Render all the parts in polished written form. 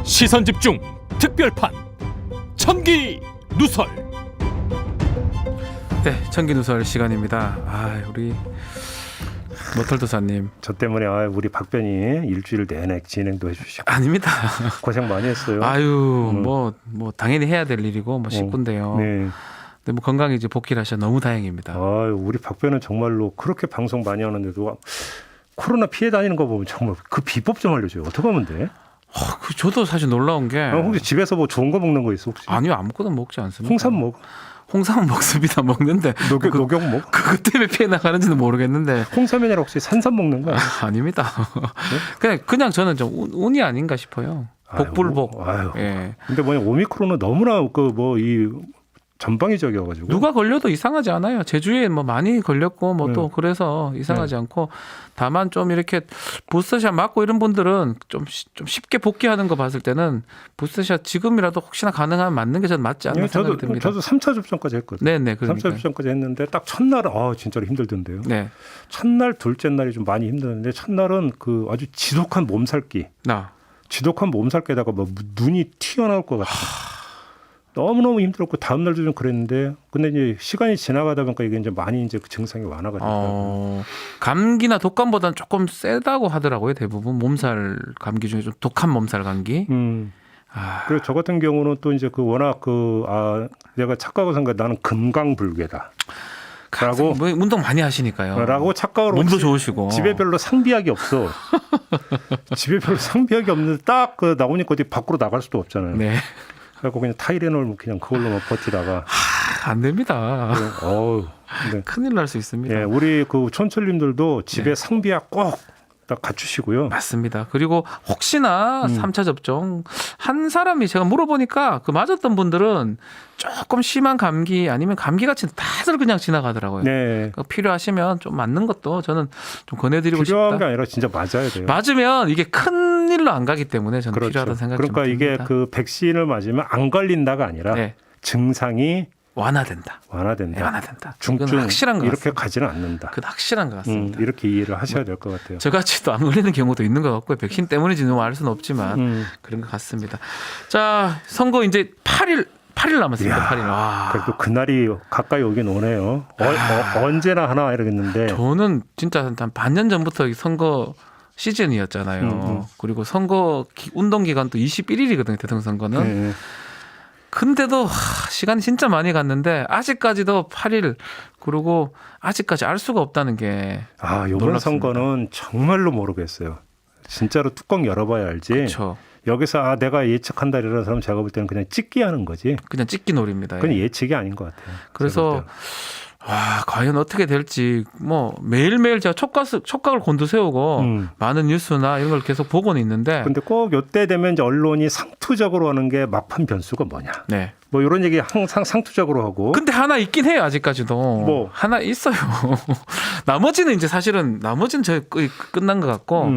시선집중 특별판 천기 누설. 네, 천기 누설 시간입니다. 우리 모털도사님. 저 때문에 우리 박변이 일주일 내내 진행도 해주시고 아닙니다. 고생 많이 했어요. 뭐 당연히 해야 될 일이고 식구인데요. 네. 근데 뭐 건강히 이제 복귀를 하셔 너무 다행입니다. 우리 박변은 정말로 그렇게 방송 많이 하는데도 코로나 피해 다니는 거 보면 정말 그 비법 좀 알려줘요. 어떻게 하면 돼? 저도 사실 놀라운 게 혹시 집에서 뭐 좋은 거 먹는 거 있어 혹시? 아니요, 아무것도 먹지 않습니다. 홍삼 먹어? 홍삼은 먹습니다. 먹는데 녹용 먹어? 그것 때문에 피해 나가는지는 모르겠는데 홍삼이 아니라 혹시 산삼 먹는 거야? 아닙니다. 그냥 저는 좀 운이 아닌가 싶어요. 복불복. 예. 근데 오미크론은 너무나 이 전방위적이어가지고 누가 걸려도 이상하지 않아요. 제주에 뭐 많이 걸렸고 또 그래서 이상하지 않고, 다만 좀 이렇게 부스터샷 맞고 이런 분들은 좀 쉽게 복귀하는 거 봤을 때는 부스터샷 지금이라도 혹시나 가능하면 맞는 게 저는 맞지 않나 생각이 듭니다. 저도 3차 접종까지 했거든요. 네네. 그러니까요. 3차 접종까지 했는데 딱 첫날은 진짜로 힘들던데요. 네. 첫날 둘째 날이 좀 많이 힘들었는데 첫날은 그 아주 지독한 몸살기. 지독한 몸살기에다가 눈이 튀어나올 것 같아요. 너무너무 힘들었고 다음 날도 좀 그랬는데, 근데 이제 시간이 지나가다 보니까 이게 이제 많이 그 증상이 완화가 됐더라고요. 감기나 독감보다는 조금 세다고 하더라고요. 대부분 몸살 감기 중에 좀 독한 몸살 감기. 그리고 저 같은 경우는 또 이제 워낙 내가 착각을 한 거야. 나는 금강불개다. 라고 운동 많이 하시니까요. 라고 착각을 몸도 좋으시고 집에 별로 상비약이 없어. 집에 별로 상비약이 없는데 딱 나오니까 어디 밖으로 나갈 수도 없잖아요. 네. 그래서 그냥 타이레놀 그냥 그걸로만 버티다가 안 됩니다. 큰일 날 수 있습니다. 예, 우리 촌철님들도 집에 상비약 꼭 딱 갖추시고요. 맞습니다. 그리고 혹시나 3차 접종 한 사람이 제가 물어보니까 맞았던 분들은 조금 심한 감기 아니면 감기 같이 다들 그냥 지나가더라고요. 네. 그러니까 필요하시면 좀 맞는 것도 저는 좀 권해드리고 싶다. 필요한 게 아니라 진짜 맞아야 돼요. 맞으면 이게 큰 일로 안 가기 때문에 저는 그렇죠. 필요하다는 생각이 그러니까 듭니다. 이게 백신을 맞으면 안 걸린다가 아니라 증상이 완화된다. 네, 중증 확실한 것 이렇게 같습니다. 가지는 않는다. 그건 확실한 것 같습니다. 이렇게 이해를 하셔야 될 것 같아요. 저같이 또 안 걸리는 경우도 있는 것 같고요. 백신 때문인지는 알 수는 없지만 그런 것 같습니다. 자, 선거 이제 8일 남았습니다. 8일. 그래도 그날이 가까이 오긴 오네요. 언제나 하나 이러겠는데. 저는 진짜 한 반년 전부터 선거 시즌이었잖아요. 그리고 선거 운동 기간도 21일이거든요. 대통령 선거는. 근데도 시간이 진짜 많이 갔는데 아직까지도 8일, 그리고 아직까지 알 수가 없다는 게 이번 선거는 정말로 모르겠어요. 진짜로 뚜껑 열어봐야 알지. 그렇죠. 여기서 내가 예측한다 이러는 사람 제가 볼 때는 그냥 찍기 하는 거지. 그냥 찍기 놀입니다. 그건 예측이 아닌 것 같아요. 그래서 과연 어떻게 될지 매일매일 제가 촉각을 곤두세우고 많은 뉴스나 이런 걸 계속 보고는 있는데, 근데 꼭 이때 되면 이제 언론이 상투적으로 하는 게 막판 변수가 뭐냐. 네. 이런 얘기 항상 상투적으로 하고. 근데 하나 있긴 해요. 아직까지도 하나 있어요. 나머지는 저 끝난 것 같고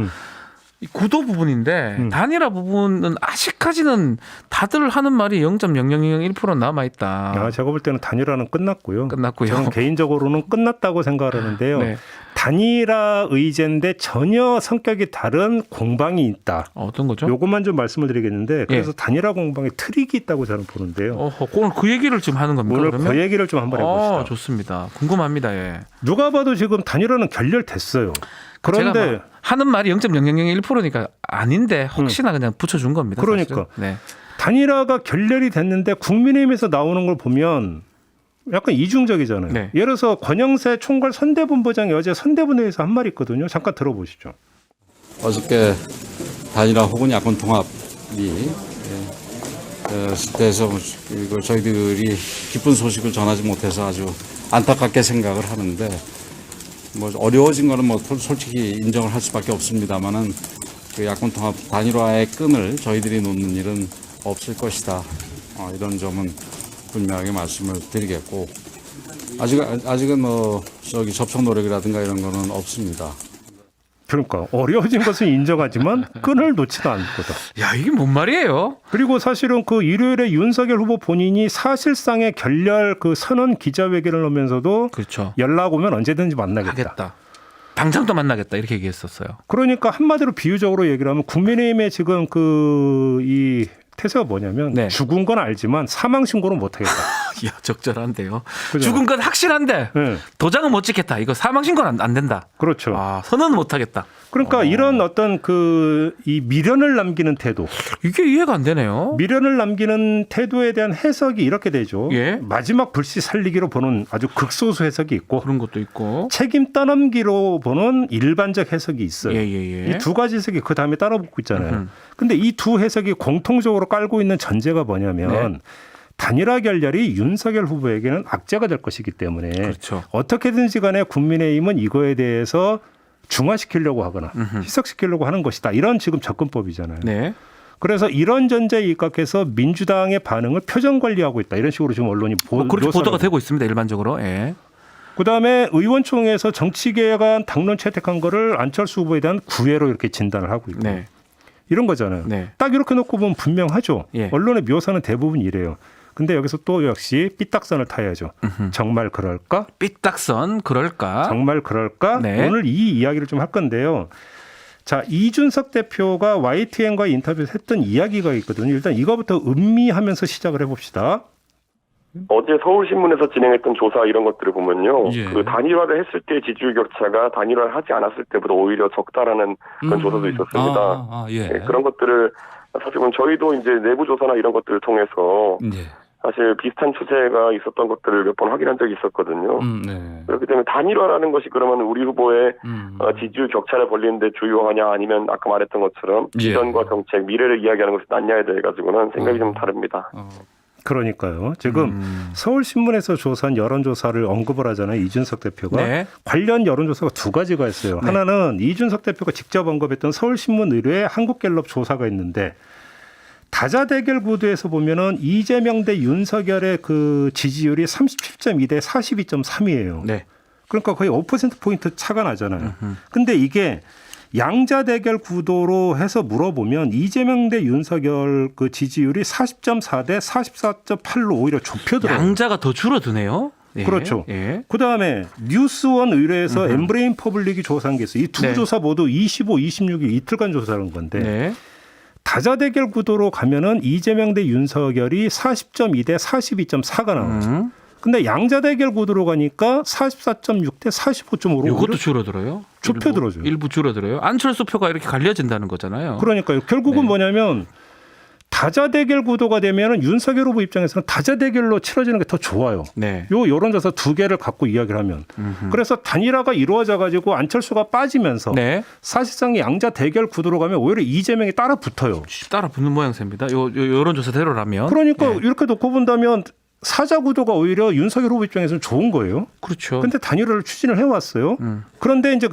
구도 부분인데 단일화 부분은 아직까지는 다들 하는 말이 0.0001% 남아 있다. 제가 볼 때는 단일화는 끝났고요. 저는 개인적으로는 끝났다고 생각을 하는데요. 네. 단일화 의제인데 전혀 성격이 다른 공방이 있다. 어떤 거죠? 요것만 좀 말씀을 드리겠는데, 그래서 단일화 공방에 트릭이 있다고 저는 보는데요. 오늘 그 얘기를 지금 하는 겁니까? 오늘 그러면? 그 얘기를 좀 한번 해봅시다. 좋습니다. 궁금합니다. 예. 누가 봐도 지금 단일화는 결렬됐어요. 그런데 하는 말이 0.0001%니까 아닌데 혹시나 그냥 붙여준 겁니다. 그러니까 네. 단일화가 결렬이 됐는데 국민의힘에서 나오는 걸 보면 약간 이중적이잖아요. 네. 예를 들어서 권영세 총괄 선대본부장이 어제 선대본회의에서 한 말이 있거든요. 잠깐 들어보시죠. 어저께 단일화 혹은 야권 통합이 돼서 저희들이 기쁜 소식을 전하지 못해서 아주 안타깝게 생각을 하는데, 어려워진 거는 솔직히 인정을 할 수밖에 없습니다만은 그 야권 통합 단일화의 끈을 저희들이 놓는 일은 없을 것이다. 이런 점은 분명하게 말씀을 드리겠고, 아직은 접촉 노력이라든가 이런 거는 없습니다. 그러니까 어려워진 것은 인정하지만 끈을 놓지도 않을 거다. 야, 이게 뭔 말이에요? 그리고 사실은 일요일에 윤석열 후보 본인이 사실상의 결렬 선언 기자회견을 하면서도 그렇죠. 연락 오면 언제든지 만나겠다. 하겠다. 당장 또 만나겠다 이렇게 얘기했었어요. 그러니까 한마디로 비유적으로 얘기를 하면 국민의힘의 지금 이 태세가 뭐냐면 네. 죽은 건 알지만 사망 신고는 못 하겠다. 야, 적절한데요. 그죠? 죽은 건 확실한데 네. 도장은 못 찍겠다. 이거 사망 신고는 안 된다. 그렇죠. 아, 선언은 못 하겠다. 그러니까 이런 어떤 이 미련을 남기는 태도, 이게 이해가 안 되네요. 미련을 남기는 태도에 대한 해석이 이렇게 되죠. 예. 마지막 불씨 살리기로 보는 아주 극소수 해석이 있고 그런 것도 있고. 책임 떠넘기로 보는 일반적 해석이 있어요. 예. 이 두 가지 해석이 그 다음에 따라붙고 있잖아요. 근데 이 두 해석이 공통적으로 깔고 있는 전제가 뭐냐면 네. 단일화 결렬이 윤석열 후보에게는 악재가 될 것이기 때문에 그렇죠. 어떻게든지 간에 국민의힘은 이거에 대해서 중화시키려고 하거나 희석시키려고 하는 것이다. 이런 지금 접근법이잖아요. 네. 그래서 이런 전제에 입각해서 민주당의 반응을 표정 관리하고 있다. 이런 식으로 지금 언론이 그렇게 묘사를 보도가 되고 있습니다. 일반적으로. 예. 그다음에 의원총회에서 정치개혁안 당론 채택한 거를 안철수 후보에 대한 구애로 이렇게 진단을 하고 있고 네. 이런 거잖아요. 네. 딱 이렇게 놓고 보면 분명하죠. 예. 언론의 묘사는 대부분 이래요. 근데 여기서 또 역시 삐딱선을 타야죠. 정말 그럴까? 삐딱선 그럴까? 정말 그럴까? 네. 오늘 이 이야기를 좀 할 건데요. 자, 이준석 대표가 YTN과의 인터뷰에서 했던 이야기가 있거든요. 일단 이거부터 음미하면서 시작을 해봅시다. 어제 서울신문에서 진행했던 조사 이런 것들을 보면요. 예. 그 단일화를 했을 때 지지율 격차가 단일화를 하지 않았을 때보다 오히려 적다라는 그런 조사도 있었습니다. 예. 네, 그런 것들을 사실 보면 저희도 이제 내부 조사나 이런 것들을 통해서 예. 사실 비슷한 추세가 있었던 것들을 몇 번 확인한 적이 있었거든요. 네. 그렇기 때문에 단일화라는 것이 그러면 우리 후보의 지지율 격차를 벌리는데 주요하냐 아니면 아까 말했던 것처럼 예. 비전과 정책, 미래를 이야기하는 것이 낫냐에 대해 가지고는 생각이 좀 다릅니다. 그러니까요. 지금 서울신문에서 조사한 여론조사를 언급을 하잖아요. 이준석 대표가. 네. 관련 여론조사가 두 가지가 있어요. 네. 하나는 이준석 대표가 직접 언급했던 서울신문 의뢰의 한국갤럽 조사가 있는데 다자대결 구도에서 보면은 이재명 대 윤석열의 그 지지율이 37.2 대 42.3이에요. 네. 그러니까 거의 5%포인트 차가 나잖아요. 근데 이게 양자 대결 구도로 해서 물어보면 이재명 대 윤석열 그 지지율이 40.4 대 44.8로 오히려 좁혀들어요. 양자가 더 줄어드네요. 예. 그렇죠. 예. 그다음에 뉴스원 의뢰에서 엠브레인 퍼블릭이 조사한 게 있어요. 이 두 네. 조사 모두 25, 26일 이틀간 조사한 건데 네. 다자대결 구도로 가면은 이재명 대 윤석열이 40.2 대 42.4가 나와요. 근데 양자대결 구도로 가니까 44.6 대 45.5로 이것도 줄어들어요. 좁혀들어져요. 일부 줄어들어요. 안철수 표가 이렇게 갈려진다는 거잖아요. 그러니까요. 결국은 네. 뭐냐면 다자대결 구도가 되면은 윤석열 후보 입장에서는 다자대결로 치러지는 게 더 좋아요. 네. 요 여론조사 두 개를 갖고 이야기를 하면 그래서 단일화가 이루어져 가지고 안철수가 빠지면서 네. 사실상 양자 대결 구도로 가면 오히려 이재명이 따라 붙어요. 따라 붙는 모양새입니다. 요 여론조사대로라면. 그러니까 네. 이렇게 놓고 본다면 사자 구도가 오히려 윤석열 후보 입장에서는 좋은 거예요. 그렇죠. 근데 단일화를 추진을 해왔어요. 그런데 이제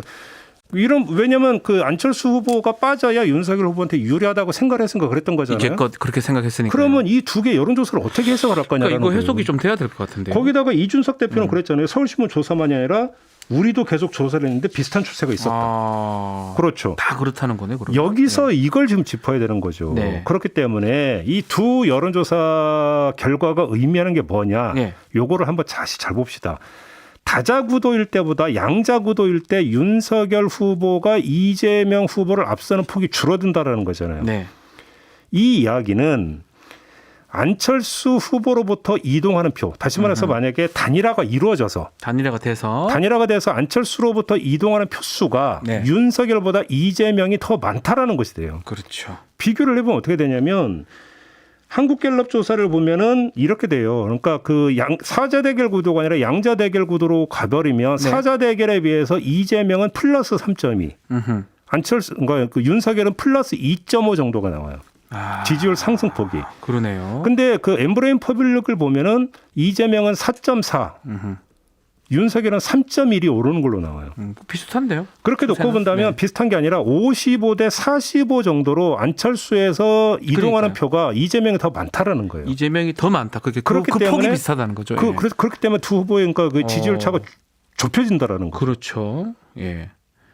왜냐면 그 안철수 후보가 빠져야 윤석열 후보한테 유리하다고 생각을 했으니까 그랬던 거잖아요. 이제껏 그렇게 생각했으니까. 그러면 이 두 개 여론조사를 어떻게 해석을 할 거냐라는 그러니까 이거 해석이 거예요. 좀 돼야 될 것 같은데. 거기다가 이준석 대표는 그랬잖아요. 서울신문 조사만이 아니라 우리도 계속 조사를 했는데 비슷한 추세가 있었다. 그렇죠. 다 그렇다는 거네. 그러면. 여기서 이걸 지금 짚어야 되는 거죠. 네. 그렇기 때문에 이 두 여론조사 결과가 의미하는 게 뭐냐. 네. 요거를 한번 다시 잘 봅시다. 다자구도일 때보다 양자구도일 때 윤석열 후보가 이재명 후보를 앞서는 폭이 줄어든다라는 거잖아요. 네. 이 이야기는 안철수 후보로부터 이동하는 표. 다시 말해서 만약에 단일화가 이루어져서 단일화가 돼서 안철수로부터 이동하는 표수가 네. 윤석열보다 이재명이 더 많다라는 것이 돼요. 그렇죠. 비교를 해보면 어떻게 되냐면 한국갤럽 조사를 보면은 이렇게 돼요. 그러니까 그 사자 대결 구도가 아니라 양자 대결 구도로 가버리면 네. 사자 대결에 비해서 이재명은 플러스 3.2, 그러니까 그 윤석열은 플러스 2.5 정도가 나와요. 지지율 상승폭이. 그러네요. 근데 그 엠브레인 퍼블릭을 보면은 이재명은 4.4, 윤석열은 3.1이 오르는 걸로 나와요. 비슷한데요. 그렇게 놓고 본다면 네. 비슷한 게 아니라 55 대 45 정도로 안철수에서 이동하는 그러니까요. 표가 이재명이 더 많다라는 거예요. 이재명이 더 많다. 그렇기 그렇기 폭이 때문에 비슷하다는 거죠. 예. 그래서 그렇기 때문에 두 후보의 그러니까 그 지지율 차가 좁혀진다라는 거예요. 그렇죠. 예.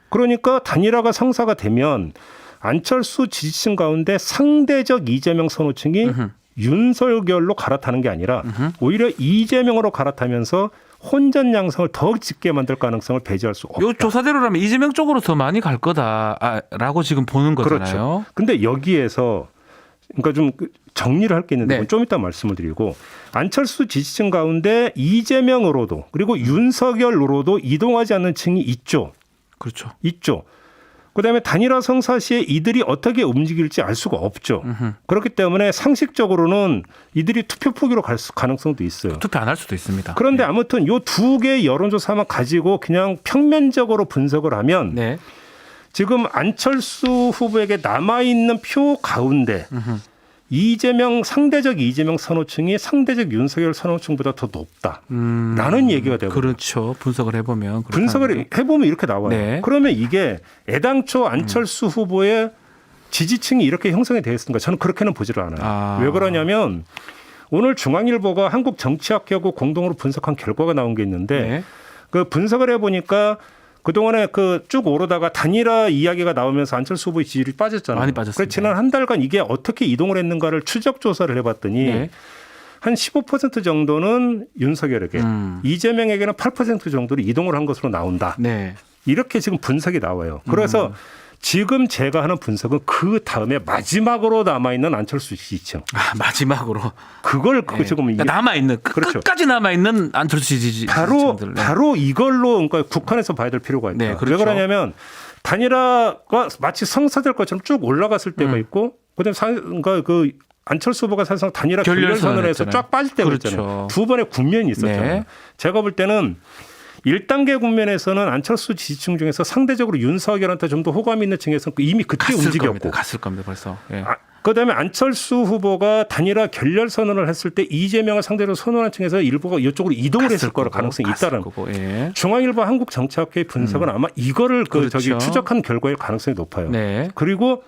그러니까 단일화가 성사가 되면 안철수 지지층 가운데 상대적 이재명 선호층이 윤석열로 갈아타는 게 아니라 오히려 이재명으로 갈아타면서 혼전 양상을 더 짙게 만들 가능성을 배제할 수 없다. 요 조사대로라면 이재명 쪽으로 더 많이 갈 거다라고 지금 보는 거잖아요. 그렇죠. 근데 여기에서 그러니까 좀 정리를 할 게 있는데 네. 좀 이따 말씀을 드리고 안철수 지지층 가운데 이재명으로도 그리고 윤석열으로도 이동하지 않는 층이 있죠. 그렇죠. 있죠. 그다음에 단일화 성사 시에 이들이 어떻게 움직일지 알 수가 없죠. 그렇기 때문에 상식적으로는 이들이 투표 포기로 갈 가능성도 있어요. 투표 안 할 수도 있습니다. 그런데 아무튼 요 두 개의 여론조사만 가지고 그냥 평면적으로 분석을 하면 네. 지금 안철수 후보에게 남아있는 표 가운데 이재명 상대적 이재명 선호층이 상대적 윤석열 선호층보다 더 높다라는 얘기가 되고 그렇죠. 분석을 해보면 분석을 해보면 이렇게 나와요. 네. 그러면 이게 애당초 안철수 후보의 지지층이 이렇게 형성이 되어 있습니까? 저는 그렇게는 보지를 않아요. 왜 그러냐면 오늘 중앙일보가 한국정치학회하고 공동으로 분석한 결과가 나온 게 있는데 네. 그 분석을 해보니까 그동안에 그 쭉 오르다가 단일화 이야기가 나오면서 안철수 후보의 지지율이 빠졌잖아요. 많이 빠졌습니다. 그래서 지난 한 달간 이게 어떻게 이동을 했는가를 추적 조사를 해봤더니 네. 한 15% 정도는 윤석열에게 이재명에게는 8% 정도로 이동을 한 것으로 나온다. 네. 이렇게 지금 분석이 나와요. 그래서 지금 제가 하는 분석은 그 다음에 마지막으로 남아있는 안철수 지지층. 마지막으로 그걸 네. 지금 그러니까 남아있는 그렇죠. 끝까지 남아있는 안철수 지지층들. 바로 이걸로 그러니까 국한해서 봐야 될 필요가 있다. 네, 그렇죠. 왜 그러냐면 단일화가 마치 성사될 것처럼 쭉 올라갔을 때가 있고 그다음에 그러니까 그 안철수 후보가 사실상 단일화 결렬선언에서 쫙 빠질 때가 그렇죠. 있잖아요. 두 번의 국면이 있었잖아요. 네. 제가 볼 때는 1단계 국면에서는 안철수 지지층 중에서 상대적으로 윤석열한테 좀 더 호감이 있는 층에서는 이미 그때 움직였고 갔을 겁니다. 벌써. 예. 그다음에 안철수 후보가 단일화 결렬 선언을 했을 때 이재명을 상대로 선언한 층에서 일부가 이쪽으로 이동을 했을 거로 가능성이 있다는 거고. 예. 중앙일보 한국정치학회 분석은 아마 이거를 그렇죠. 추적한 결과일 가능성이 높아요. 네. 그리고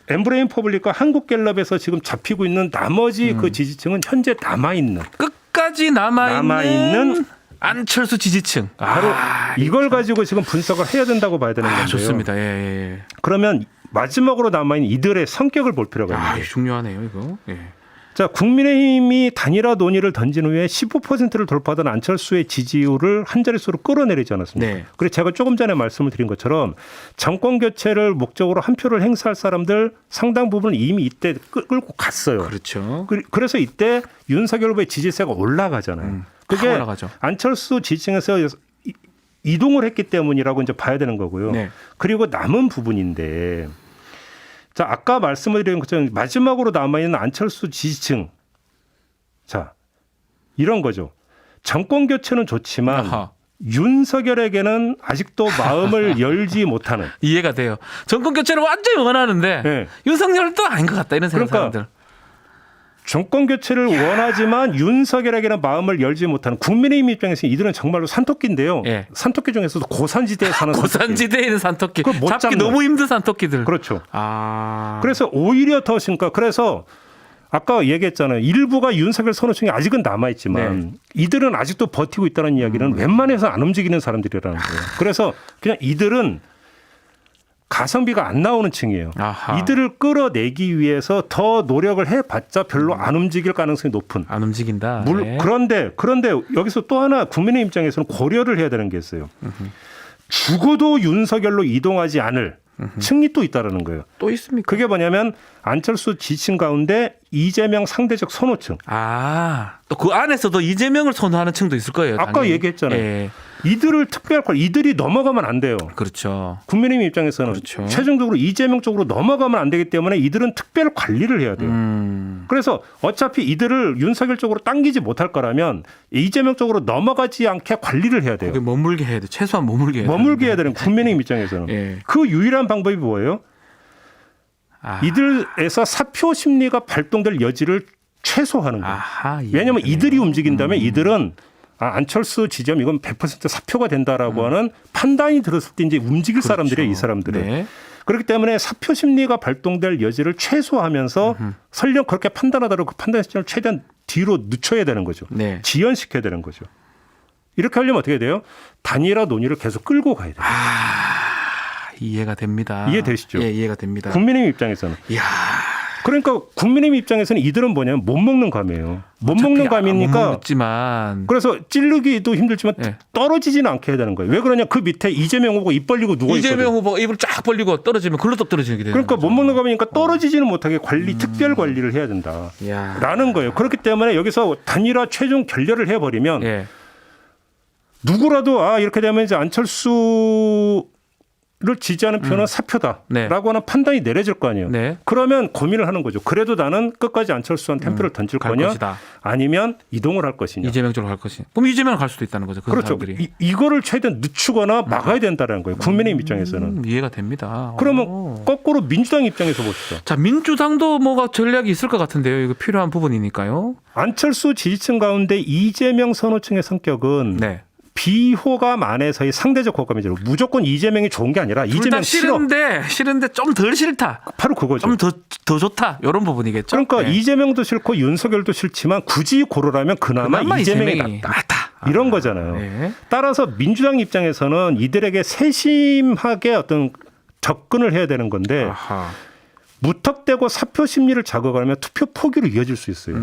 엠브레인 퍼블릭과 한국갤럽에서 지금 잡히고 있는 나머지 그 지지층은 현재 남아있는 끝까지 남아있는 안철수 지지층. 바로 이걸 가지고 지금 분석을 해야 된다고 봐야 되는 건데요. 좋습니다. 예. 그러면 마지막으로 남아있는 이들의 성격을 볼 필요가 있는 거예요. 중요하네요, 이거. 예. 자, 국민의힘이 단일화 논의를 던진 후에 15%를 돌파하던 안철수의 지지율을 한 자릿수로 끌어내리지 않았습니까? 네. 그래서 제가 조금 전에 말씀을 드린 것처럼 정권 교체를 목적으로 한 표를 행사할 사람들 상당 부분 이미 이때 끌고 갔어요. 그렇죠. 그래서 이때 윤석열 후보의 지지세가 올라가잖아요. 그게 올라가죠. 안철수 지지층에서 이동을 했기 때문이라고 이제 봐야 되는 거고요. 네. 그리고 남은 부분인데, 자 아까 말씀을 드린 것처럼 마지막으로 남아있는 안철수 지지층, 자 이런 거죠. 정권 교체는 좋지만 아하. 윤석열에게는 아직도 마음을 열지 못하는. 이해가 돼요. 정권 교체를 완전히 원하는데 네. 윤석열은 또 아닌 것 같다 이런 그러니까 사람들. 정권 교체를 원하지만 윤석열에게는 마음을 열지 못하는 국민의힘 입장에서 이들은 정말로 산토끼인데요. 예. 산토끼 중에서도 고산지대에 사는 고산지대에 있는 산토끼. 그걸 못 잡기 잡는. 너무 힘든 산토끼들. 그렇죠. 아. 그래서 오히려 더 심각. 그래서 아까 얘기했잖아요. 일부가 윤석열 선호층이 아직은 남아있지만 이들은 아직도 버티고 있다는 이야기는 웬만해서 안 움직이는 사람들이라는 거예요. 그래서 그냥 이들은 가성비가 안 나오는 층이에요. 아하. 이들을 끌어내기 위해서 더 노력을 해봤자 별로 안 움직일 가능성이 높은. 안 움직인다. 네. 그런데 여기서 또 하나 국민의 입장에서는 고려를 해야 되는 게 있어요. 죽어도 윤석열로 이동하지 않을 층이 또 있다라는 거예요. 또 있습니까? 그게 뭐냐면 안철수 지지층 가운데 이재명 상대적 선호층. 또 그 안에서도 이재명을 선호하는 층도 있을 거예요. 아까 당연히. 얘기했잖아요. 예. 이들을 이들이 넘어가면 안 돼요. 그렇죠. 국민의힘 입장에서는 그렇죠. 최종적으로 이재명 쪽으로 넘어가면 안 되기 때문에 이들은 특별 관리를 해야 돼요. 그래서 어차피 이들을 윤석열 쪽으로 당기지 못할 거라면 이재명 쪽으로 넘어가지 않게 관리를 해야 돼요. 그게 머물게 해야 돼. 최소한 머물게 해야 돼. 머물게 해야 되는 국민의힘 입장에서는. 예. 그 유일한 방법이 뭐예요? 이들에서 사표 심리가 발동될 여지를 최소화하는 거예요. 왜냐하면 이들이 움직인다면 이들은 안철수 지지하면 이건 100% 사표가 된다라고 하는 판단이 들었을 때 이제 움직일 그렇죠. 사람들이에요, 이 사람들은. 네. 그렇기 때문에 사표 심리가 발동될 여지를 최소화하면서 설령 그렇게 판단하더라도 그 판단 시점을 최대한 뒤로 늦춰야 되는 거죠. 네. 지연시켜야 되는 거죠. 이렇게 하려면 어떻게 돼요? 단일화 논의를 계속 끌고 가야 돼요. 이해가 됩니다. 이해되시죠? 예, 이해가 됩니다. 국민의힘 입장에서는. 이야. 그러니까 국민의힘 입장에서는 이들은 뭐냐면 못 먹는 감이에요. 못 먹는 감이니까. 못 먹지만. 그래서 찌르기도 힘들지만 네. 떨어지지는 않게 해야 되는 거예요. 왜 그러냐? 그 밑에 이재명 후보가 입 벌리고 누워 있거든요. 이재명 후보가 입을 쫙 벌리고 떨어지면 글로떡 떨어지게 되는 그러니까 거죠. 못 먹는 감이니까 떨어지지는 못하게 특별 관리를 해야 된다라는 거예요. 그렇기 때문에 여기서 단일화 최종 결렬을 해버리면 예. 누구라도 이렇게 되면 이제 안철수를 지지하는 표는 사표다라고 네. 하는 판단이 내려질 거 아니에요. 네. 그러면 고민을 하는 거죠. 그래도 나는 끝까지 안철수한테 한 표를 던질 갈 거냐 것이다. 아니면 이동을 할 것이냐. 이재명 쪽으로 갈 것이. 그럼 이재명 갈 수도 있다는 거죠. 그 그렇죠. 사람들이. 이거를 최대한 늦추거나 막아야 된다는 거예요. 국민의힘 입장에서는. 이해가 됩니다. 그러면 오. 거꾸로 민주당 입장에서 보시죠. 자, 민주당도 뭐가 전략이 있을 것 같은데요. 이거 필요한 부분이니까요. 안철수 지지층 가운데 이재명 선호층의 성격은 네. 비호감 안에서의 상대적 호감이죠. 무조건 이재명이 좋은 게 아니라 이재명 싫어. 싫은데 좀 덜 싫다. 바로 그거죠. 좀 더 좋다. 이런 부분이겠죠. 그러니까 네. 이재명도 싫고 윤석열도 싫지만 굳이 고르라면 그나마 이재명이 낫다. 이런 거잖아요. 네. 따라서 민주당 입장에서는 이들에게 세심하게 어떤 접근을 해야 되는 건데 아하. 무턱대고 사표 심리를 자극하면 투표 포기로 이어질 수 있어요.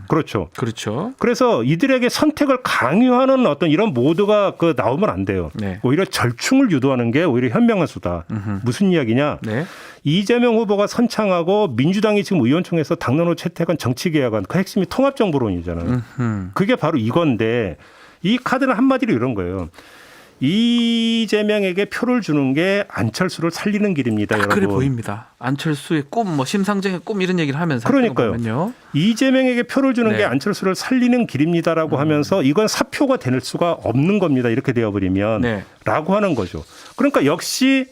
그렇죠. 그렇죠. 그래서 이들에게 선택을 강요하는 어떤 이런 모드가 나오면 안 돼요. 네. 오히려 절충을 유도하는 게 오히려 현명한 수다. 무슨 이야기냐? 네. 이재명 후보가 선창하고 민주당이 지금 의원총회에서 당론으로 채택한 정치개혁안 그 핵심이 통합정보론이잖아요. 그게 바로 이건데 이 카드는 한마디로 이런 거예요. 이재명에게 표를 주는 게 안철수를 살리는 길입니다. 여러분. 그래 보입니다. 안철수의 꿈, 뭐 심상정의 꿈 이런 얘기를 하면서 그러니까요. 이재명에게 표를 주는 네. 게 안철수를 살리는 길입니다라고 하면서 이건 사표가 될 수가 없는 겁니다. 이렇게 되어버리면 네. 라고 하는 거죠. 그러니까 역시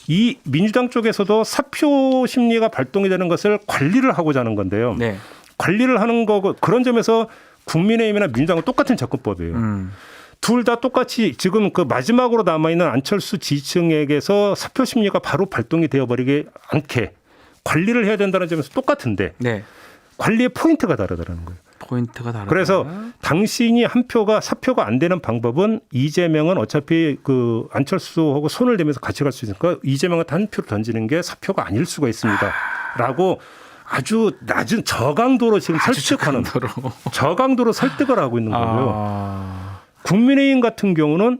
이 민주당 쪽에서도 사표 심리가 발동이 되는 것을 관리를 하고자 하는 건데요. 네. 관리를 하는 거고 그런 점에서 국민의힘이나 민주당은 똑같은 접근법이에요. 둘 다 똑같이 지금 그 마지막으로 남아있는 안철수 지지층에게서 사표 심리가 바로 발동이 되어버리지 않게 관리를 해야 된다는 점에서 똑같은데 네. 관리의 포인트가 다르다는 거예요. 포인트가 다르다. 그래서 당신이 한 표가 사표가 안 되는 방법은 이재명은 어차피 그 안철수하고 손을 대면서 같이 갈 수 있으니까 이재명한테 한 표를 던지는 게 사표가 아닐 수가 있습니다.라고 아주 낮은 저강도로 지금 설득하는 저강도로 설득을 하고 있는 거고요. 국민의힘 같은 경우는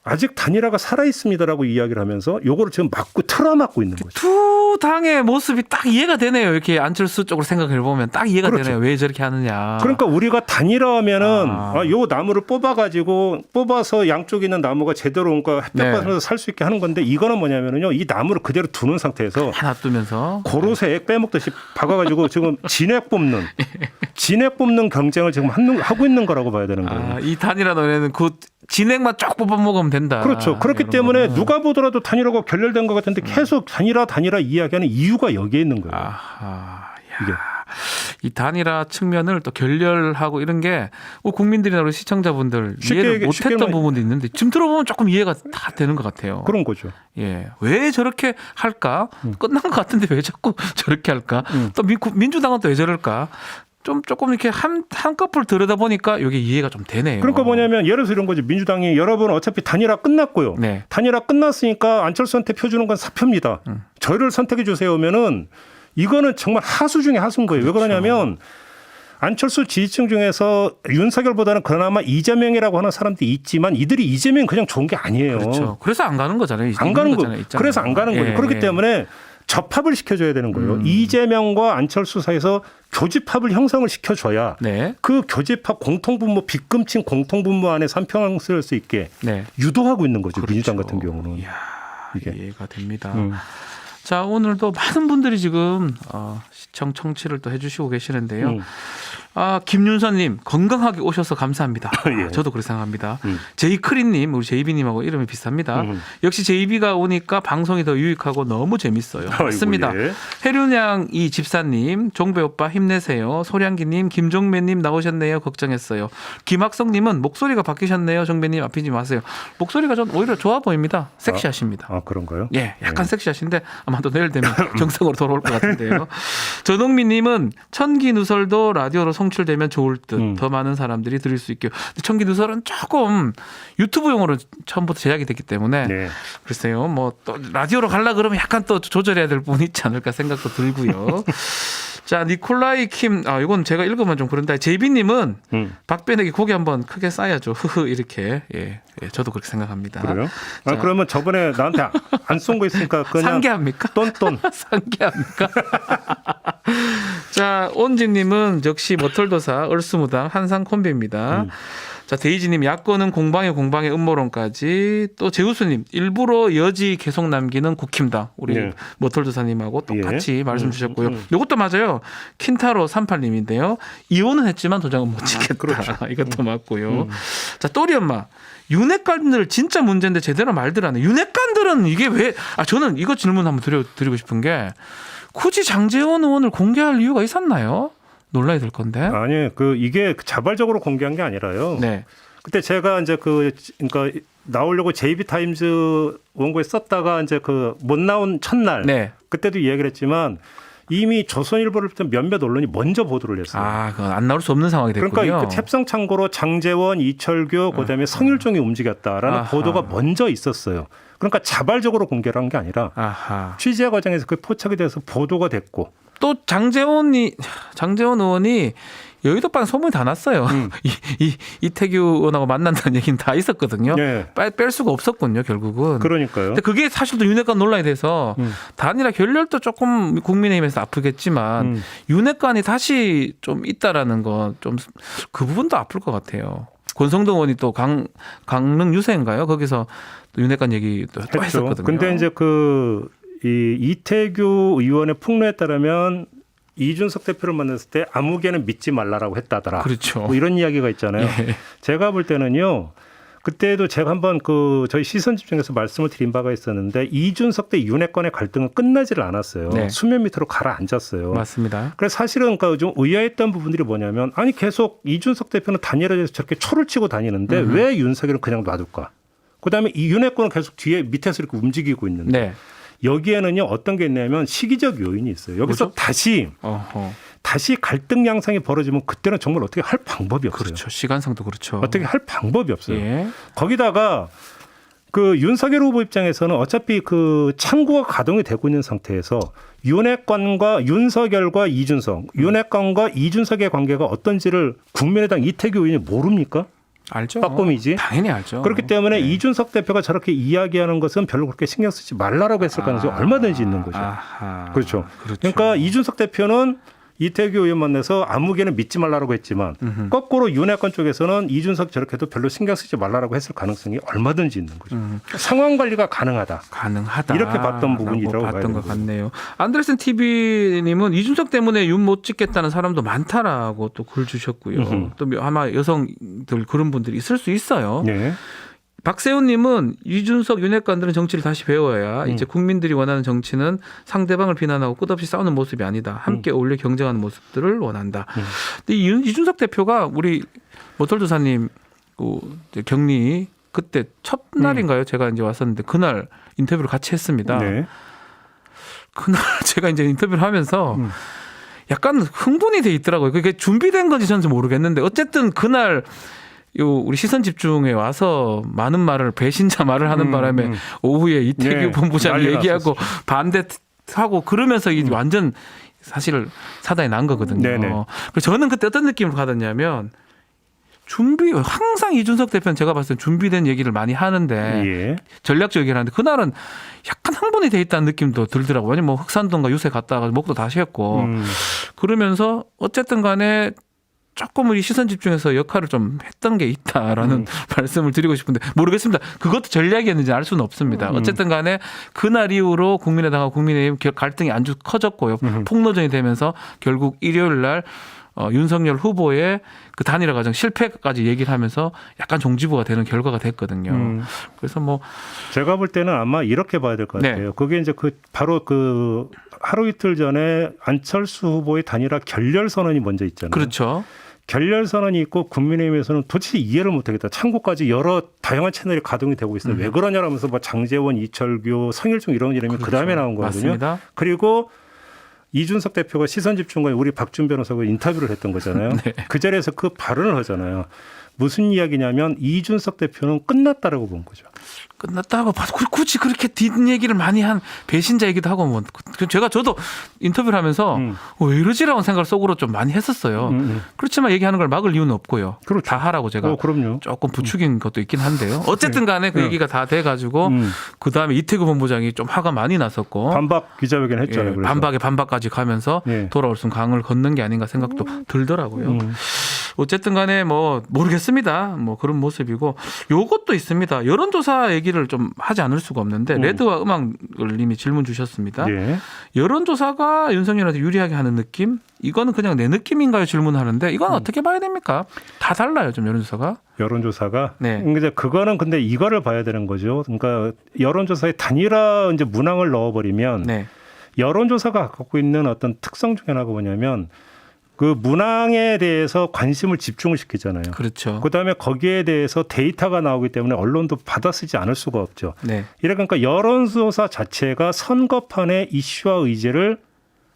아직 단일화가 살아있습니다라고 이야기를 하면서 요거를 지금 맞고 틀어막고 있는 거죠. 두 당의 모습이 딱 이해가 되네요. 이렇게 안철수 쪽으로 생각해 보면 딱 이해가 그렇죠. 되네요. 왜 저렇게 하느냐. 그러니까 우리가 단일화하면은 요 나무를 뽑아서 양쪽에 있는 나무가 제대로 온거 햇볕 받으면서 살 수 있게 하는 건데 이거는 뭐냐면은요 이 나무를 그대로 두는 상태에서 놔두면서 고로쇠 액 빼먹듯이 박아가지고 지금 진액 뽑는 경쟁을 지금 하고 있는 거라고 봐야 되는 거예요. 이 단일화 노래는 곧 진액만 쫙 뽑아 먹으면 된다. 그렇죠. 그렇기 때문에 누가 보더라도 단일화가 결렬된 것 같은데 계속 단일화 이야기하는 이유가 여기에 있는 거예요. 이게. 이 단일화 측면을 또 결렬하고 이런 게 국민들이나 우리 시청자분들 이해를 못했던 부분도 있는데 지금 들어보면 조금 이해가 다 되는 것 같아요. 그런 거죠. 예, 왜 저렇게 할까? 끝난 것 같은데 왜 자꾸 저렇게 할까? 또 민주당은 또 왜 저럴까? 조금 이렇게 한꺼풀 들여다보니까 이게 이해가 좀 되네요. 그러니까 뭐냐면 예를 들어서 이런 거죠. 민주당이 여러분 어차피 단일화 끝났고요. 네. 단일화 끝났으니까 안철수한테 표 주는 건 사표입니다. 저희를 선택해 주세요 하면은 이거는 정말 하수 중에 하수인 거예요. 그렇죠. 왜 그러냐면 안철수 지지층 중에서 윤석열보다는 그나마 이재명이라고 하는 사람들이 있지만 이들이 이재명 그냥 좋은 게 아니에요. 그렇죠. 그래서 안 가는 거잖아요. 안 가는 거잖아요. 그래서 안 가는 거예요. 그렇기 때문에 접합을 시켜줘야 되는 거예요. 이재명과 안철수 사이에서 교집합을 형성을 시켜줘야 그 교집합 공통분모 빗금친 공통분모 안에서 한 표 쓸 수 있게 유도하고 있는 거죠. 그렇죠. 민주당 같은 경우는. 이야, 이해가 됩니다. 자, 오늘도 많은 분들이 지금 시청 청취를 또 해주시고 계시는데요. 김윤선님 건강하게 오셔서 감사합니다. 예. 저도 그렇게 생각합니다. 제이크린님 우리 제이비님하고 이름이 비슷합니다. 역시 제이비가 오니까 방송이 더 유익하고 너무 재밌어요. 맞습니다. 예. 해륜양 이 집사님 종배 오빠 힘내세요. 소량기님 김종배님 나오셨네요. 걱정했어요. 김학성님은 목소리가 바뀌셨네요. 정배님 아프지 마세요. 목소리가 전 오히려 좋아 보입니다. 섹시하십니다. 그런가요? 예, 약간 섹시하신데 아마도 내일 되면 정상으로 돌아올 것 같은데요. 전홍민님은 천기 누설도 라디오로 송출되면 좋을 듯 더 많은 사람들이 들을 수 있게. 청기 누설은 조금 유튜브용으로 처음부터 제작이 됐기 때문에 네. 글쎄요. 뭐 또 라디오로 가려 그러면 약간 또 조절해야 될 부분이 있지 않을까 생각도 들고요. 자, 니콜라이 킴, 이건 제가 읽으면 좀 그런데 제이비님은 박변에게 고개 한번 크게 쌓아야죠. 흐흐 이렇게 예, 저도 그렇게 생각합니다. 그래요? 자, 그러면 저번에 나한테 안 쏜 거 있으니까 그냥 상계합니까? 똔똔. 상계합니까? 자, 온지님은 역시 머털도사 얼스무당 한상 콤비입니다. 자, 데이지님 야권은 공방의 음모론까지. 또 제우스님 일부러 여지 계속 남기는 국힘당 우리 예. 머털도사님하고 똑같이 예. 말씀 주셨고요. 이것도 맞아요. 킨타로 38님인데요. 이혼은 했지만 도장은 못 찍겠다. 그렇죠. 이것도 맞고요. 자, 또리 엄마. 윤핵관들 진짜 문제인데 제대로 말들 안 해. 윤핵관들은 이게 왜? 저는 이거 질문 한번 드리고 싶은 게 굳이 장제원 의원을 공개할 이유가 있었나요? 놀라야 될 건데. 아니, 이게 자발적으로 공개한 게 아니라요. 네. 그때 제가 이제 그러니까 나오려고 JB타임즈 원고에 썼다가 이제 못 나온 첫날. 네. 그때도 이야기를 했지만 이미 조선일보를 비롯한 몇몇 언론이 먼저 보도를 했어요. 그건 안 나올 수 없는 상황이 됐군요. 그러니까 탭성 창고로 장제원, 이철규, 그다음에 성일종이 움직였다라는 보도가 먼저 있었어요. 그러니까 자발적으로 공개를 한 게 아니라 취재 과정에서 그 포착이 돼서 보도가 됐고 또 장제원 의원이 여의도판 소문이 다 났어요. 이태규 의원하고 만난다는 얘기는 다 있었거든요. 네. 뺄 수가 없었군요, 결국은. 그러니까요. 근데 그게 사실 또 윤핵관 논란이 돼서 단일화 결렬도 조금 국민의힘에서 아프겠지만 윤핵관이 다시 좀 있다라는 건 좀 그 부분도 아플 것 같아요. 권성동 의원이 또 강릉 유세인가요? 거기서 또 윤핵관 얘기 또 했었거든요. 근데 이제 이 이태규 의원의 폭로에 따르면 이준석 대표를 만났을 때 아무개는 믿지 말라라고 했다더라. 그렇죠. 뭐 이런 이야기가 있잖아요. 예. 제가 볼 때는요. 그때도 제가 한번 저희 시선 집중해서 말씀을 드린 바가 있었는데 이준석 대 윤핵관의 갈등은 끝나지를 않았어요. 네. 수면 밑으로 가라앉았어요. 맞습니다. 그래서 사실은 좀 의아했던 부분들이 뭐냐면 아니 계속 이준석 대표는 단일화에서 저렇게 초를 치고 다니는데 왜 윤석열은 그냥 놔둘까? 그다음에 이 윤핵관은 계속 뒤에 밑에서 이렇게 움직이고 있는데 네. 여기에는요 어떤 게 있냐면 시기적 요인이 있어요. 여기서 뭐죠? 다시 갈등 양상이 벌어지면 그때는 정말 어떻게 할 방법이 없어요. 그렇죠. 시간상도 그렇죠. 어떻게 할 방법이 없어요. 예. 거기다가 윤석열 후보 입장에서는 어차피 창구가 가동이 되고 있는 상태에서 윤핵관과 윤석열과 이준석, 윤핵관과 이준석의 관계가 어떤지를 국민의당 이태규 의원이 모릅니까? 알죠. 빠꼼이지. 당연히 알죠. 그렇기 때문에 네. 이준석 대표가 저렇게 이야기하는 것은 별로 그렇게 신경 쓰지 말라라고 했을 가능성이 얼마든지 있는 거죠. 그렇죠. 그러니까 이준석 대표는 이태규 의원 만나서 아무개는 믿지 말라라고 했지만 거꾸로 윤핵관 쪽에서는 이준석 저렇게도 별로 신경 쓰지 말라라고 했을 가능성이 얼마든지 있는 거죠. 상황 관리가 가능하다. 이렇게 봤던 부분이라고 봤던 것 같네요. 안드레슨 TV님은 이준석 때문에 윤 못 찍겠다는 사람도 많다라고 또 글 주셨고요. 또 아마 여성들 그런 분들이 있을 수 있어요. 네. 박세훈님은 이준석 윤핵관들은 정치를 다시 배워야 이제 국민들이 원하는 정치는 상대방을 비난하고 끝없이 싸우는 모습이 아니다. 함께 어울려 경쟁하는 모습들을 원한다. 근데 이준석 대표가 우리 모털도사님 격리 그때 첫날인가요? 제가 이제 왔었는데 그날 인터뷰를 같이 했습니다. 네. 그날 제가 이제 인터뷰를 하면서 약간 흥분이 돼 있더라고요. 그게 준비된 건지 저는 모르겠는데 어쨌든 그날 우리 시선 집중에 와서 많은 말을 배신자 말을 하는 바람에 오후에 이태규 본부장 얘기하고 반대하고 그러면서 완전 사실 사단이 난 거거든요. 그래서 저는 그때 어떤 느낌을 받았냐면 항상 이준석 대표는 제가 봤을 때 준비된 얘기를 많이 하는데 전략적 얘기를 하는데 그날은 약간 흥분이 돼 있다는 느낌도 들더라고요. 왜냐면 뭐 흑산동과 유세 갔다가 목도 다시 했고 그러면서 어쨌든 간에 조금 우리 시선 집중해서 역할을 좀 했던 게 있다라는 말씀을 드리고 싶은데 모르겠습니다. 그것도 전략이었는지 알 수는 없습니다. 어쨌든 간에 그날 이후로 국민의당하고 국민의힘 갈등이 아주 커졌고요. 폭로전이 되면서 결국 일요일 날 윤석열 후보의 그 단일화 과정 실패까지 얘기를 하면서 약간 종지부가 되는 결과가 됐거든요. 그래서 뭐 제가 볼 때는 아마 이렇게 봐야 될 것 같아요. 네. 그게 이제 바로 하루 이틀 전에 안철수 후보의 단일화 결렬 선언이 먼저 있잖아요. 그렇죠. 결렬 선언이 있고 국민의힘에서는 도대체 이해를 못하겠다. 창구까지 여러 다양한 채널이 가동이 되고 있어요. 왜 그러냐라면서 뭐 장제원, 이철규, 성일종 이런 이름이 그렇죠. 그다음에 나온 거거든요. 맞습니다. 그리고 이준석 대표가 시선집중관에 우리 박준 변호사가 인터뷰를 했던 거잖아요. 네. 그 자리에서 그 발언을 하잖아요. 무슨 이야기냐면 이준석 대표는 끝났다라고 본 거죠. 끝났다고 봐도 굳이 그렇게 뒷얘기를 많이 한 배신자이기도 하고 뭐 저도 인터뷰를 하면서 왜 이러지라는 생각을 속으로 좀 많이 했었어요. 그렇지만 얘기하는 걸 막을 이유는 없고요. 그렇죠. 다 하라고 제가 그럼요. 조금 부추긴 것도 있긴 한데요. 어쨌든 간에 그 얘기가 다 돼가지고 그다음에 이태규 본부장이 좀 화가 많이 났었고 반박 기자회견 했잖아요. 예, 그래서. 반박에 반박까지 가면서 예. 돌아올 수 강을 걷는 게 아닌가 생각도 들더라고요. 어쨌든 간에 뭐 모르겠습니다. 뭐 그런 모습이고 요것도 있습니다. 여론조사 얘기를 좀 하지 않을 수가 없는데 레드와 음악을 님이 질문 주셨습니다. 예. 여론조사가 윤석열한테 유리하게 하는 느낌? 이거는 그냥 내 느낌인가요? 질문하는데 이건 어떻게 봐야 됩니까? 다 달라요, 좀 여론조사가. 여론조사가. 네. 이제 그거는 근데 이거를 봐야 되는 거죠. 그러니까 여론조사에 단일화 이제 문항을 넣어버리면 네. 여론조사가 갖고 있는 어떤 특성 중에 하나가 뭐냐면 그 문항에 대해서 관심을 집중을 시키잖아요. 그렇죠. 그다음에 거기에 대해서 데이터가 나오기 때문에 언론도 받아쓰지 않을 수가 없죠. 네. 그러니까 여론조사 자체가 선거판의 이슈와 의제를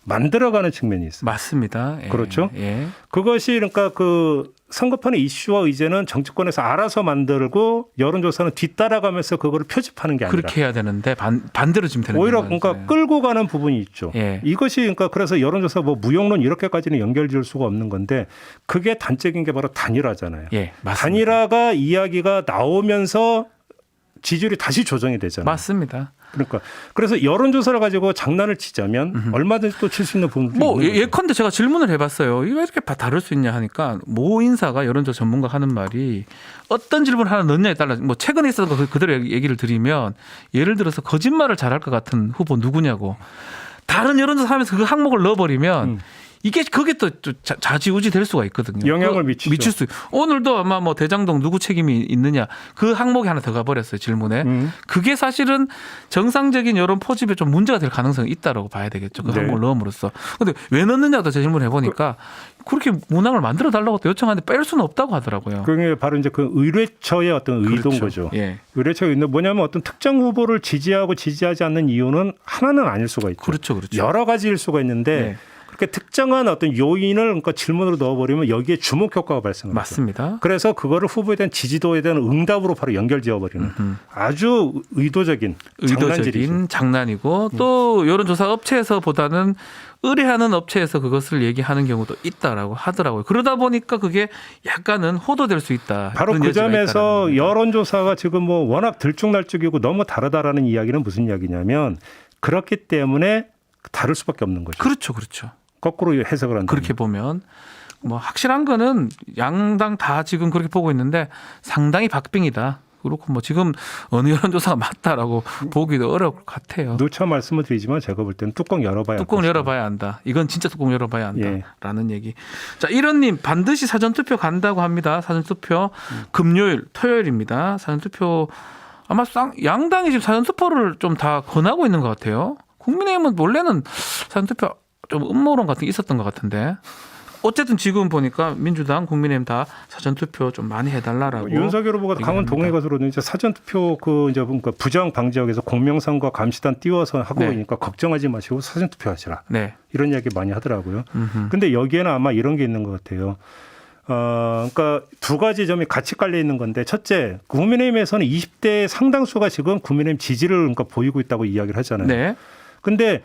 만들어가는 측면이 있어요. 맞습니다. 예. 그렇죠? 예. 그것이 그러니까 그 선거판의 이슈와 의제는 정치권에서 알아서 만들고 여론조사는 뒤따라가면서 그거를 표집하는 게 아니라 그렇게 해야 되는데 반대로 지금 되는 오히려 거예요. 그러니까 끌고 가는 부분이 있죠. 예. 이것이 그러니까 그래서 여론조사 뭐 무용론 이렇게까지는 연결지을 수가 없는 건데 그게 단적인 게 바로 단일화잖아요. 예, 맞습니다. 단일화가 이야기가 나오면서 지지율이 다시 조정이 되잖아요. 맞습니다. 그러니까 그래서 여론조사를 가지고 장난을 치자면 얼마든지 또 칠 수 있는 부분도 뭐 있는 거죠. 예컨대 제가 질문을 해봤어요. 이거 왜 이렇게 다를 수 있냐 하니까 모 인사가 여론조사 전문가 하는 말이 어떤 질문을 하나 넣느냐에 따라 뭐 최근에 있었던 거 그대로 얘기를 드리면 예를 들어서 거짓말을 잘할 것 같은 후보 누구냐고 다른 여론조사 하면서 그 항목을 넣어버리면 이게 그게 또 좌지우지 될 수가 있거든요. 영향을 미치죠. 미칠 수. 오늘도 아마 뭐 대장동 누구 책임이 있느냐 그 항목이 하나 더 가버렸어요 질문에. 그게 사실은 정상적인 여론 포집에 좀 문제가 될 가능성이 있다라고 봐야 되겠죠. 그 네. 항목을 넣음으로써. 근데 왜 넣느냐도 제 질문을 해보니까 그렇게 문항을 만들어 달라고 또 요청하는데 뺄 수는 없다고 하더라고요. 그게 바로 이제 그 의뢰처의 어떤 의도인 그렇죠. 거죠. 예. 의뢰처의 의도 뭐냐면 어떤 특정 후보를 지지하고 지지하지 않는 이유는 하나는 아닐 수가 있죠. 그렇죠, 그렇죠. 여러 가지일 수가 있는데 네. 그렇게 특정한 어떤 요인을 그러니까 질문으로 넣어버리면 여기에 주목 효과가 발생합니다. 맞습니다. 그래서 그거를 후보에 대한 지지도에 대한 응답으로 바로 연결지어버리는 아주 의도적인 장난질이죠. 장난이고 또 여론조사 업체에서보다는 의뢰하는 업체에서 그것을 얘기하는 경우도 있다라고 하더라고요. 그러다 보니까 그게 약간은 호도될 수 있다. 바로 그런 그 여지가 점에서 있다라는 겁니다. 여론조사가 지금 뭐 워낙 들쭉날쭉이고 너무 다르다라는 이야기는 무슨 이야기냐면 그렇기 때문에 다를 수밖에 없는 거죠. 그렇죠, 그렇죠. 거꾸로 해석을 한다. 그렇게 보면 뭐 확실한 거는 양당 다 지금 그렇게 보고 있는데 상당히 박빙이다. 그렇고 뭐 지금 어느 여론조사가 맞다라고 보기도 어려울 것 같아요. 누차 말씀을 드리지만 제가 볼 때는 뚜껑 열어봐야 뚜껑을 알 열어봐야 한다. 이건 진짜 뚜껑 열어봐야 예. 한다라는 얘기. 자, 이런님 반드시 사전투표 간다고 합니다. 사전투표 금요일, 토요일입니다. 사전투표 아마 양당이 지금 사전투표를 좀 다 권하고 있는 것 같아요. 국민의힘은 원래는 사전투표 좀 음모론 같은 게 있었던 것 같은데 어쨌든 지금 보니까 민주당, 국민의힘 다 사전투표 좀 많이 해달라라고. 윤석열 후보가 강원 동해 가서로 이제 사전투표 그 이제 뭔가 부정 방지역에서 공명선거 감시단 띄워서 하고 네. 있으니까 걱정하지 마시고 사전투표 하시라. 네. 이런 이야기 많이 하더라고요. 근데 여기에는 아마 이런 게 있는 것 같아요. 그러니까 두 가지 점이 같이 깔려 있는 건데 첫째, 국민의힘에서는 20대 상당수가 지금 국민의힘 지지를 그러니까 보이고 있다고 이야기를 하잖아요. 네. 근데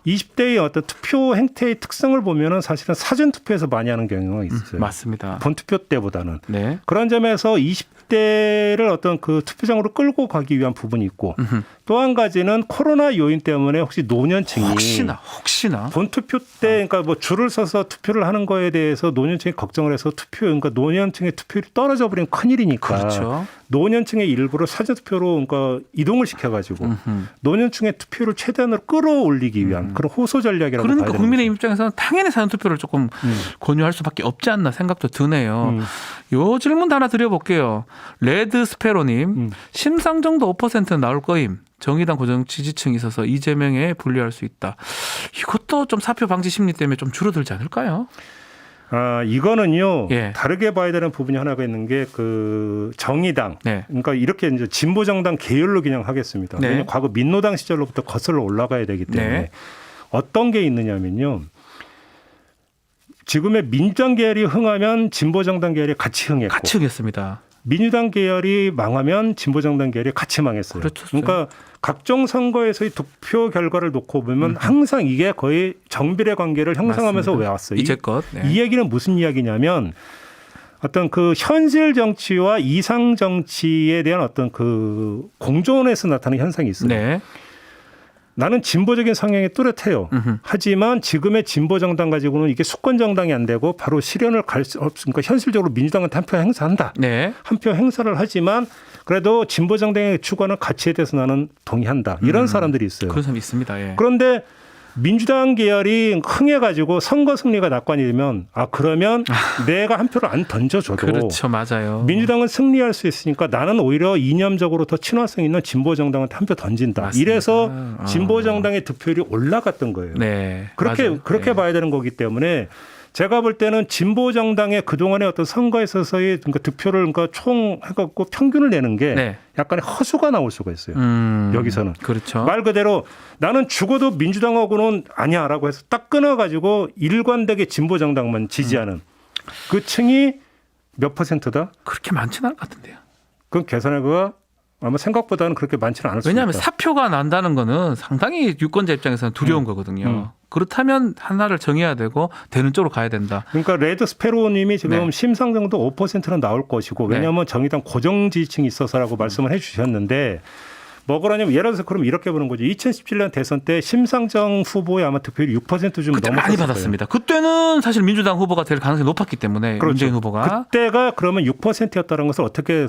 20대의 어떤 투표 행태의 특성을 보면은 사실은 사전 투표에서 많이 하는 경우가 있어요. 맞습니다. 본투표 때보다는. 네. 그런 점에서 20대를 어떤 그 투표장으로 끌고 가기 위한 부분이 있고 또 한 가지는 코로나 요인 때문에 혹시 노년층이 혹시나 본투표 때 그러니까 뭐 줄을 서서 투표를 하는 거에 대해서 노년층이 걱정을 해서 그러니까 노년층의 투표율이 떨어져 버리면 큰일이니까 그렇죠. 노년층의 일부를 사전 투표로 그러니까 이동을 시켜가지고 노년층의 투표를 최대한으로 끌어올리기 위한 그런 호소 전략이라고 그러니까 봐야 되는 국민의힘 거죠. 입장에서는 당연히 사전투표를 조금 권유할 수밖에 없지 않나 생각도 드네요. 요 질문도 하나 드려볼게요. 레드 스페로님 심상정도 5%는 나올 거임. 정의당 고정 지지층이 있어서 이재명에 분류할 수 있다. 이것도 좀 사표 방지 심리 때문에 좀 줄어들지 않을까요? 이거는요. 예. 다르게 봐야 되는 부분이 하나가 있는 게 그 정의당. 네. 그러니까 이렇게 이제 진보 정당 계열로 그냥 하겠습니다. 네. 왜냐하면 과거 민노당 시절로부터 거슬러 올라가야 되기 때문에 네. 어떤 게 있느냐면요. 지금의 민주당 계열이 흥하면 진보정당 계열이 같이 흥했고. 같이 흥했습니다. 민주당 계열이 망하면 진보정당 계열이 같이 망했어요. 그렇죠. 그러니까 각종 선거에서의 득표 결과를 놓고 보면 항상 이게 거의 정비례 관계를 형성하면서 맞습니다. 외웠어요. 이제껏. 네. 이 얘기는 무슨 이야기냐면 어떤 그 현실 정치와 이상 정치에 대한 어떤 그 공존에서 나타나는 현상이 있어요. 네. 나는 진보적인 성향이 뚜렷해요. 하지만 지금의 진보 정당 가지고는 이게 수권 정당이 안 되고 바로 실현을 갈 수 없으니까 현실적으로 민주당한테 한 표 행사한다. 네. 한 표 행사를 하지만 그래도 진보 정당의 추구하는 가치에 대해서 나는 동의한다. 이런 사람들이 있어요. 그런 사람이 있습니다. 예. 그런데 민주당 계열이 흥해가지고 선거 승리가 낙관이 되면 그러면 내가 한 표를 안 던져줘도 그렇죠. 맞아요. 민주당은 승리할 수 있으니까 나는 오히려 이념적으로 더 친화성 있는 진보 정당한테 한 표 던진다. 맞습니다. 이래서 진보 정당의 득표율이 올라갔던 거예요. 네. 그렇게 맞아요. 봐야 되는 거기 때문에 제가 볼 때는 진보 정당의 그동안의 어떤 선거에 있어서의 그러니까 득표를 그러니까 총 해갖고 평균을 내는 게 네. 약간의 허수가 나올 수가 있어요. 여기서는. 그렇죠. 말 그대로 나는 죽어도 민주당하고는 아니야라고 해서 딱 끊어가지고 일관되게 진보 정당만 지지하는 그 층이 몇 %다? 그렇게 많지는 않을 것 같은데요. 그건 계산해가 아마 생각보다는 그렇게 많지는 않을 수 있다. 왜냐하면 사표가 난다는 거는 상당히 유권자 입장에서는 두려운 거거든요. 그렇다면 하나를 정해야 되고 되는 쪽으로 가야 된다. 그러니까 레드 스페로우님이 지금 네. 심상정도 5%는 나올 것이고 왜냐하면 정의당 고정 지지층이 있어서라고 말씀을 해주셨는데 뭐 그러냐면 예를 들어서 그럼 이렇게 보는 거죠. 2017년 대선 때 심상정 후보의 아마 득표율이 6%좀 그때 넘었을 많이 거예요. 받았습니다. 그때는 사실 민주당 후보가 될 가능성이 높았기 때문에 그렇죠. 문재인 후보가 그때가 그러면 6%였다는 것을 어떻게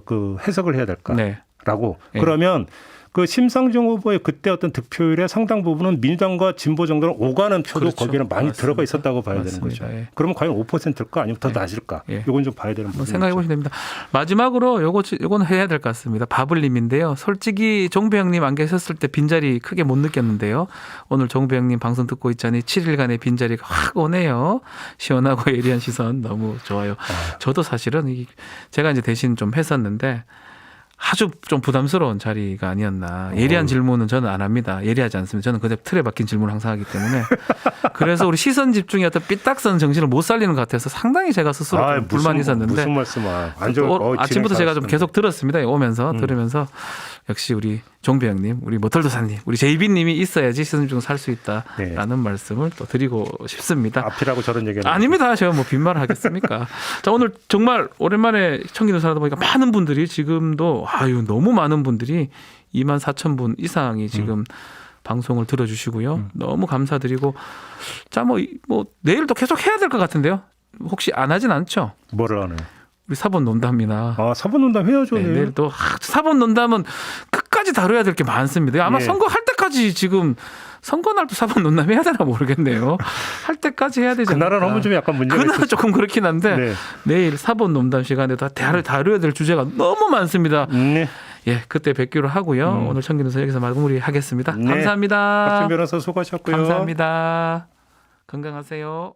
그 해석을 해야 될까? 네. 라고 네. 그러면 그 심상정 후보의 그때 어떤 득표율의 상당 부분은 민주당과 진보 정도는 오가는 표도 그렇죠. 거기는 많이 맞습니다. 들어가 있었다고 봐야 되는 맞습니다. 거죠. 예. 그러면 과연 5%일까 아니면 더 낮을까? 예. 이건 좀 봐야 되는 한번 부분이죠. 생각해 보시면 됩니다. 마지막으로 요거는 해야 될 것 같습니다. 바블님인데요. 솔직히 종배형님 안 계셨을 때 빈자리 크게 못 느꼈는데요. 오늘 종배형님 방송 듣고 있자니 7일간의 빈자리가 확 오네요. 시원하고 예리한 시선 너무 좋아요. 저도 사실은 제가 이제 대신 좀 했었는데 아주 좀 부담스러운 자리가 아니었나. 예리한 질문은 저는 안 합니다. 예리하지 않습니다. 저는 그대로 틀에 박힌 질문을 항상 하기 때문에. 그래서 우리 시선 집중의 어떤 삐딱선 정신을 못 살리는 것 같아서 상당히 제가 스스로 좀 불만이 있었는데. 무슨 말씀아. 아침부터 제가 좀 계속 들었습니다. 오면서 들으면서 역시 우리 종배형님, 우리 모털도사님, 우리 제이비님이 있어야지 시선 집중 살 수 있다라는 말씀을 또 드리고 싶습니다. 앞이라고 저런 얘기는 아닙니다. 제가 뭐 빈말을 하겠습니까? 자, 오늘 정말 오랜만에 청기도사 하다 보니까 많은 분들이 지금도 너무 많은 분들이 24,000분 이상이 지금 방송을 들어주시고요. 너무 감사드리고 자, 뭐 내일도 계속 해야 될 것 같은데요. 혹시 안 하진 않죠? 뭐를 하나요? 우리 사본 논담이나 사본 논담 해야죠. 네, 내일 또 사본 논담은 끝까지 다뤄야 될 게 많습니다. 아마 예. 선거할 때까지 지금 선거 날도 사본 논담 해야 되나 모르겠네요. 할 때까지 해야 되지 않을까. 그날은 하면 좀 약간 문제가 그날은 있을 조금 그렇긴 한데 네. 내일 사본 논담 시간에 다뤄야 될 주제가 너무 많습니다. 네. 예, 그때 뵙기로 하고요. 오늘 청기도사 여기서 마무리하겠습니다. 네. 감사합니다. 박준 변호사 수고하셨고요. 감사합니다. 건강하세요.